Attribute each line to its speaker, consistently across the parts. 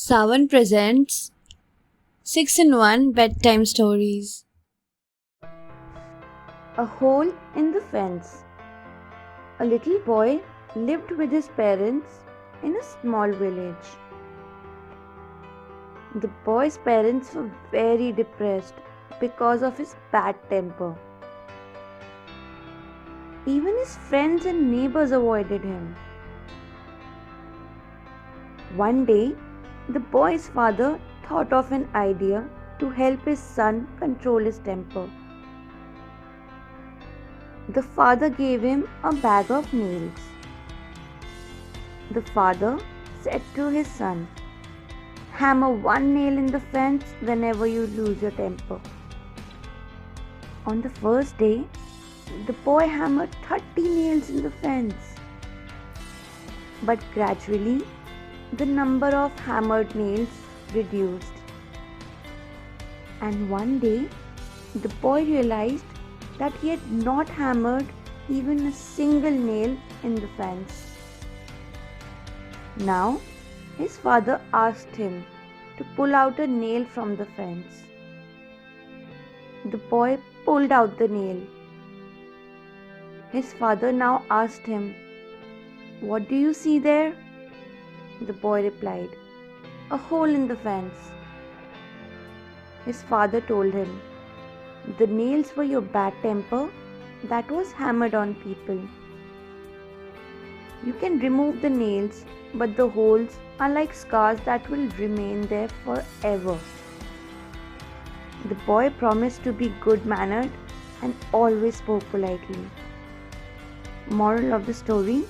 Speaker 1: Savan presents 6 in 1 Bedtime Stories.
Speaker 2: A hole in the fence. A little boy lived with his parents in a small village. The boy's parents were very depressed because of his bad temper. Even his friends and neighbors avoided him. One day, the boy's father thought of an idea to help his son control his temper. The father gave him a bag of nails. The father said to his son, "Hammer one nail in the fence whenever you lose your temper." On the first day, the boy hammered 30 nails in the fence. But gradually, the number of hammered nails reduced. And one day, the boy realized that he had not hammered even a single nail in the fence. Now, his father asked him to pull out a nail from the fence. The boy pulled out the nail. His father now asked him, "What do you see there?" The boy replied, "A hole in the fence." His father told him, "The nails were your bad temper that was hammered on people. You can remove the nails, but the holes are like scars that will remain there forever." The boy promised to be good-mannered and always spoke politely. Moral of the story: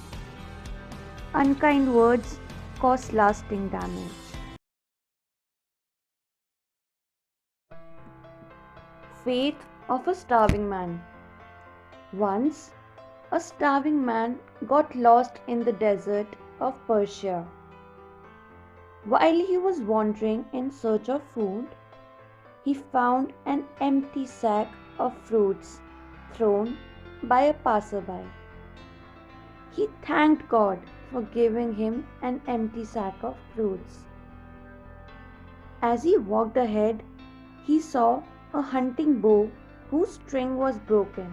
Speaker 2: unkind words cause lasting damage. Faith of a starving man. Once, a starving man got lost in the desert of Persia. While he was wandering in search of food, he found an empty sack of fruits thrown by a passerby. He thanked God for giving him an empty sack of fruits. As he walked ahead, he saw a hunting bow whose string was broken.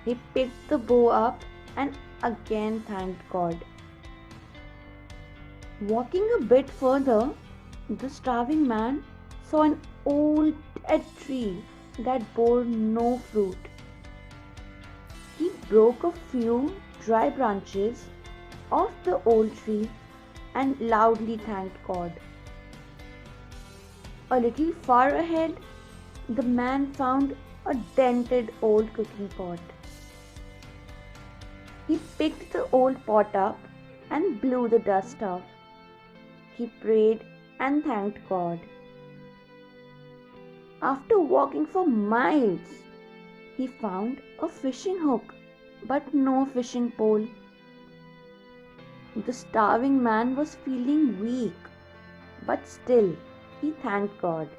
Speaker 2: He picked the bow up and again thanked God. Walking a bit further, the starving man saw an old dead tree that bore no fruit. He broke a few dry branches off the old tree and loudly thanked God. A little far ahead, the man found a dented old cooking pot. He picked the old pot up and blew the dust off. He prayed and thanked God. After walking for miles, he found a fishing hook but no fishing pole. The starving man was feeling weak, but still he thanked God.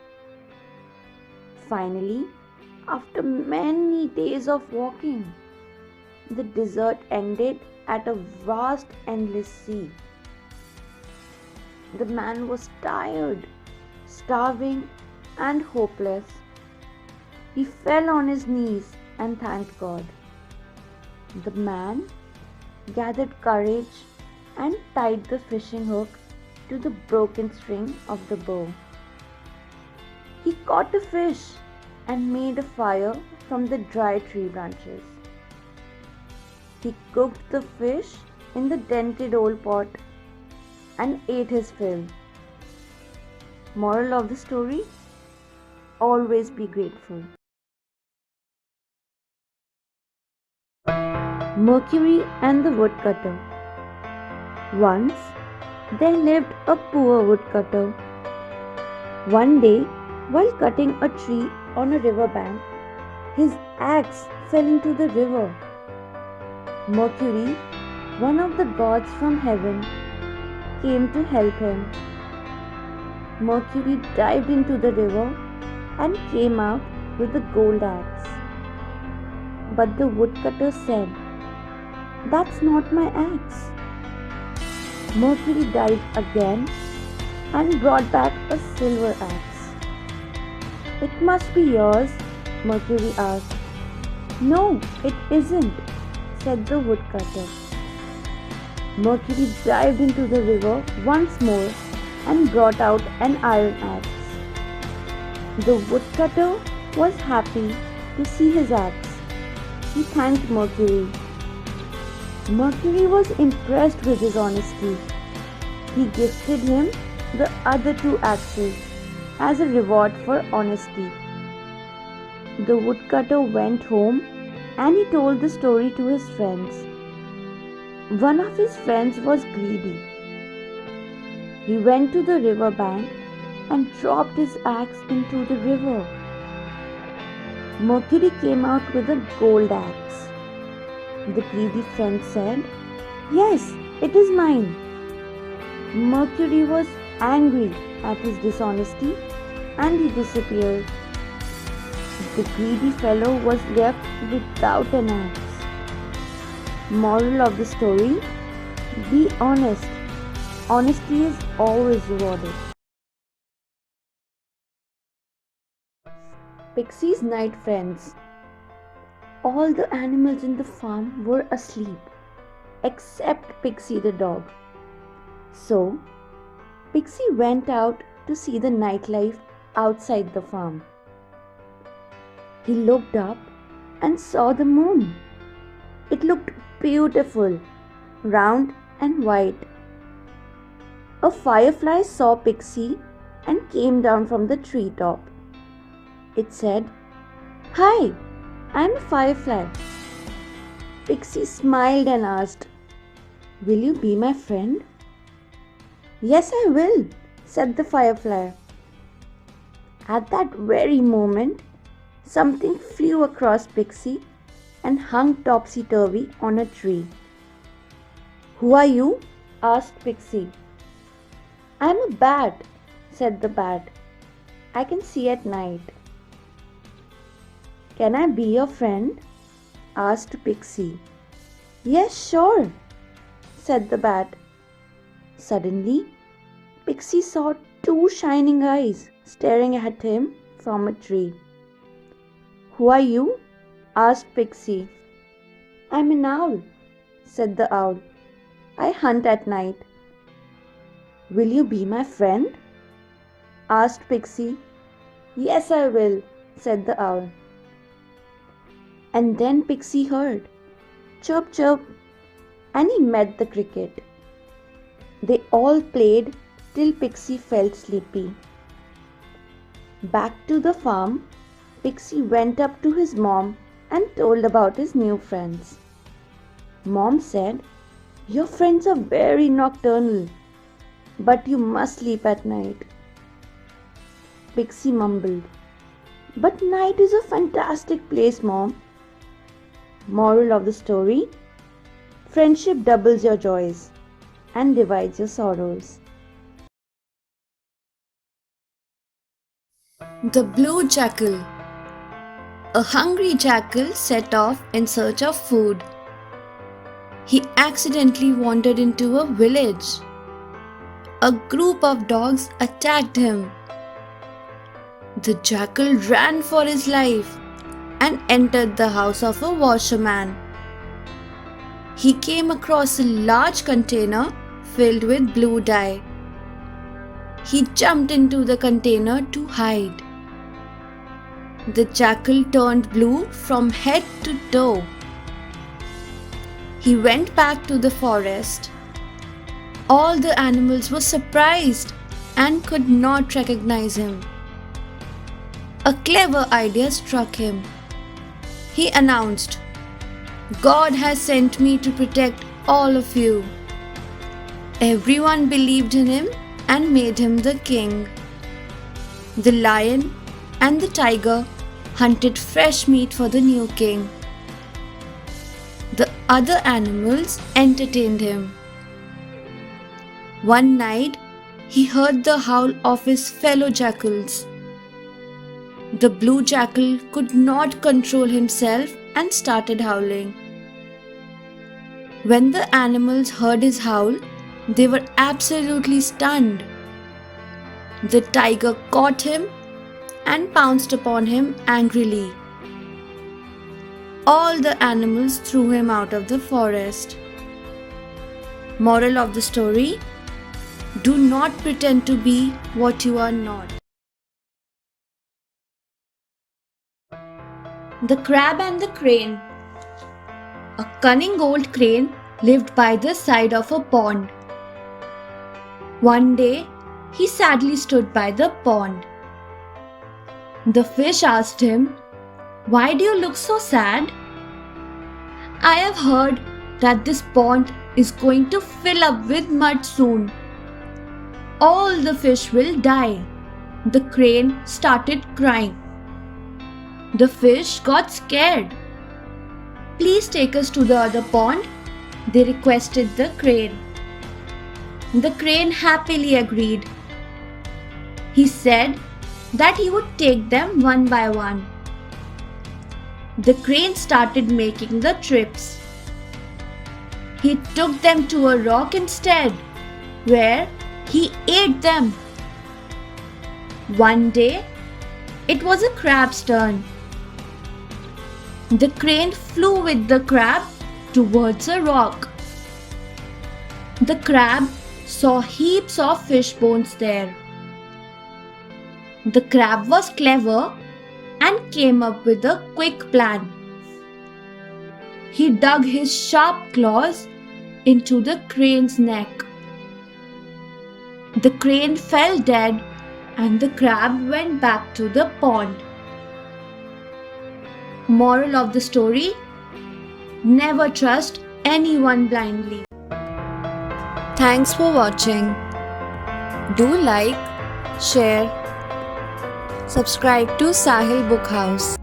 Speaker 2: Finally, after many days of walking, the desert ended at a vast, endless sea. The man was tired, starving, and hopeless. He fell on his knees and thanked God. The man gathered courage and tied the fishing hook to the broken string of the bow. He caught a fish and made a fire from the dry tree branches. He cooked the fish in the dented old pot and ate his fill. Moral of the story: always be grateful. Mercury and the woodcutter. Once there lived a poor woodcutter. One day, while cutting a tree on a riverbank, his axe fell into the river. Mercury, one of the gods from heaven, came to help him. Mercury dived into the river and came out with a gold axe. But the woodcutter said, "That's not my axe." Mercury dived again and brought back a silver axe. It must be yours, Mercury asked. No, it isn't, said the woodcutter. Mercury dived into the river once more and brought out an iron axe. The woodcutter was happy to see his axe. He thanked Mercury. Mercury was impressed with his honesty. He gifted him the other two axes as a reward for honesty. The woodcutter went home and he told the story to his friends. One of his friends was greedy. He went to the river bank and dropped his axe into the river. Mercury came out with a gold axe. The greedy friend said, Yes, it is mine. Mercury was angry at his dishonesty and he disappeared. The greedy fellow was left without an axe. Moral of the story: be honest. Honesty is always rewarded. Pixie's night friends. All the animals in the farm were asleep except Pixie the dog. So, Pixie went out to see the nightlife outside the farm. He looked up and saw the moon. It looked beautiful, round and white. A firefly saw Pixie and came down from the treetop. It said, Hi, I'm a firefly. Pixie smiled and asked, Will you be my friend? Yes, I will, said the firefly. At that very moment, something flew across Pixie and hung topsy-turvy on a tree. Who are you? Asked Pixie. I'm a bat, said the bat. I can see at night. Can I be your friend? Asked Pixie. Yes, sure, said the bat. Suddenly, Pixie saw two shining eyes staring at him from a tree. Who are you? Asked Pixie. I'm an owl, said the owl. I hunt at night. Will you be my friend? Asked Pixie. Yes, I will, said the owl. And then Pixie heard, chirp, chirp, and he met the cricket. They all played till Pixie felt sleepy. Back to the farm, Pixie went up to his mom and told about his new friends. Mom said, Your friends are very nocturnal, but you must sleep at night. Pixie mumbled, But night is a fantastic place, Mom. Moral of the story: friendship doubles your joys and divides your sorrows.
Speaker 1: The Blue Jackal. A hungry jackal set off in search of food. He accidentally wandered into a village. A group of dogs attacked him. The jackal ran for his life and entered the house of a washerman. He came across a large container filled with blue dye. He jumped into the container to hide. The jackal turned blue from head to toe. He went back to the forest. All the animals were surprised and could not recognize him. A clever idea struck him. He announced, God has sent me to protect all of you. Everyone believed in him and made him the king. The lion and the tiger hunted fresh meat for the new king. The other animals entertained him. One night, he heard the howl of his fellow jackals. The blue jackal could not control himself and started howling. When the animals heard his howl, they were absolutely stunned. The tiger caught him and pounced upon him angrily. All the animals threw him out of the forest. Moral of the story: do not pretend to be what you are not. The Crab and the Crane. A cunning old crane lived by the side of a pond. One day, he sadly stood by the pond. The fish asked him, "Why do you look so sad?" "I have heard that this pond is going to fill up with mud soon. All the fish will die." The crane started crying. The fish got scared. "Please take us to the other pond," they requested the crane. The crane happily agreed. He said that he would take them one by one. The crane started making the trips. He took them to a rock instead, where he ate them. One day, it was a crab's turn. The crane flew with the crab towards a rock. The crab saw heaps of fish bones there. The crab was clever and came up with a quick plan. He dug his sharp claws into the crane's neck. The crane fell dead and the crab went back to the pond. Moral of the story: never trust anyone blindly. Thanks for watching. Do like, share, subscribe to Sahil Book House.